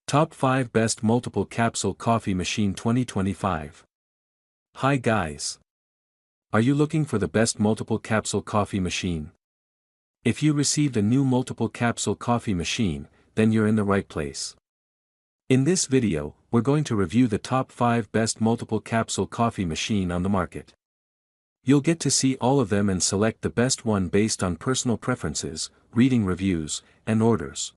Top 5 Best Multiple Capsule Coffee Machine 2025. Hi guys! Are you looking for the best multiple capsule coffee machine? If you received a new multiple capsule coffee machine, then you're in the right place. In this video, we're going to review the top 5 best multiple capsule coffee machine on the market. You'll get to see all of them and select the best one based on personal preferences, reading reviews, and orders.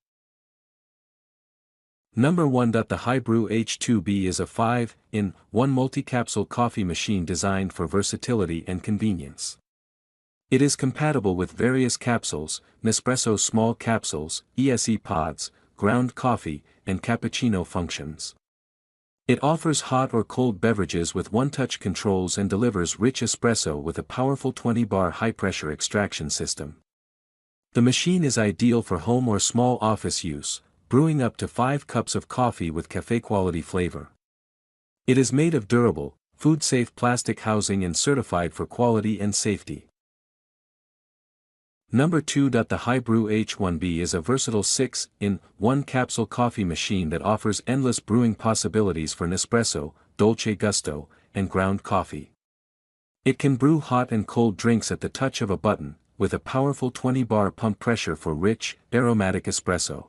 Number 1. The HiBREW H2B is a 5-in-1 multi-capsule coffee machine designed for versatility and convenience. It is compatible with various capsules, Nespresso small capsules, ESE pods, ground coffee, and cappuccino functions. It offers hot or cold beverages with one-touch controls and delivers rich espresso with a powerful 20-bar high-pressure extraction system. The machine is ideal for home or small office use, brewing up to 5 cups of coffee with cafe-quality flavor. It is made of durable, food-safe plastic housing and certified for quality and safety. Number 2. The HiBREW H1B is a versatile 6-in-1 capsule coffee machine that offers endless brewing possibilities for Nespresso, Dolce Gusto, and ground coffee. It can brew hot and cold drinks at the touch of a button, with a powerful 20-bar pump pressure for rich, aromatic espresso.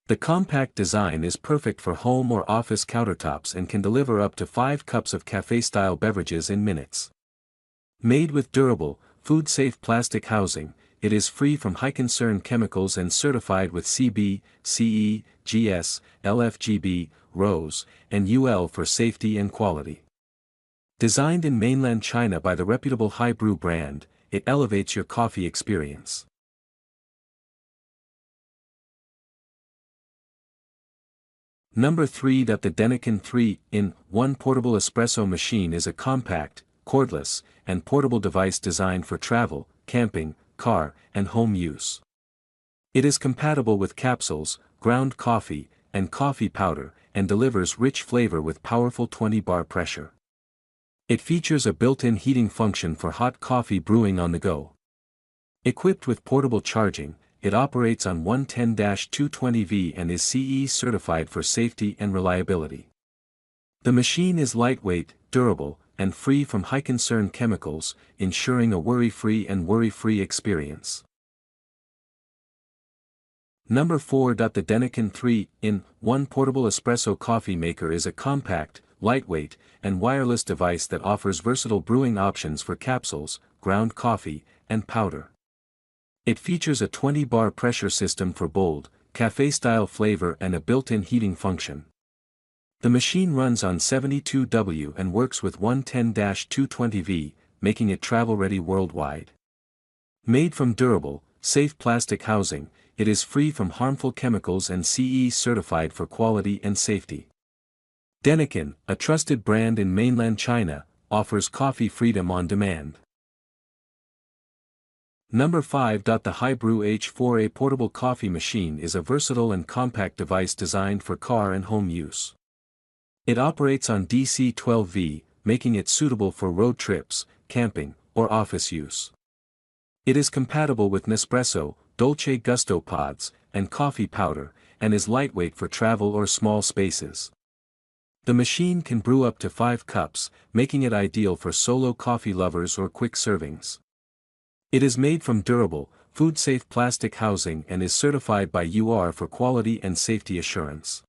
The compact design is perfect for home or office countertops and can deliver up to 5 cups of cafe-style beverages in minutes. Made with durable, food-safe plastic housing, it is free from high-concern chemicals and certified with CB, CE, GS, LFGB, RoHS, and UL for safety and quality. Designed in mainland China by the reputable HiBREW brand, it elevates your coffee experience. Number 3. The Denikin 3-in-1 portable espresso machine is a compact, cordless, and portable device designed for travel, camping, car, and home use. It is compatible with capsules, ground coffee, and coffee powder, and delivers rich flavor with powerful 20-bar pressure. It features a built-in heating function for hot coffee brewing on the go. Equipped with portable charging, it operates on 110-220V and is CE certified for safety and reliability. The machine is lightweight, durable, and free from high-concern chemicals, ensuring a worry-free and worry-free experience. Number 4. The Denikin 3-in-1 portable espresso coffee maker is a compact, lightweight, and wireless device that offers versatile brewing options for capsules, ground coffee, and powder. It features a 20-bar pressure system for bold, cafe-style flavor and a built-in heating function. The machine runs on 72W and works with 110-220V, making it travel-ready worldwide. Made from durable, safe plastic housing, it is free from harmful chemicals and CE certified for quality and safety. Denikin, a trusted brand in mainland China, offers coffee freedom on demand. Number 5. The HiBREW H4A portable coffee machine is a versatile and compact device designed for car and home use. It operates on DC-12V, making it suitable for road trips, camping, or office use. It is compatible with Nespresso, Dolce Gusto pods, and coffee powder, and is lightweight for travel or small spaces. The machine can brew up to 5 cups, making it ideal for solo coffee lovers or quick servings. It is made from durable, food-safe plastic housing and is certified by UR for quality and safety assurance.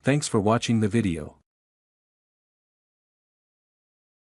Thanks for watching the video.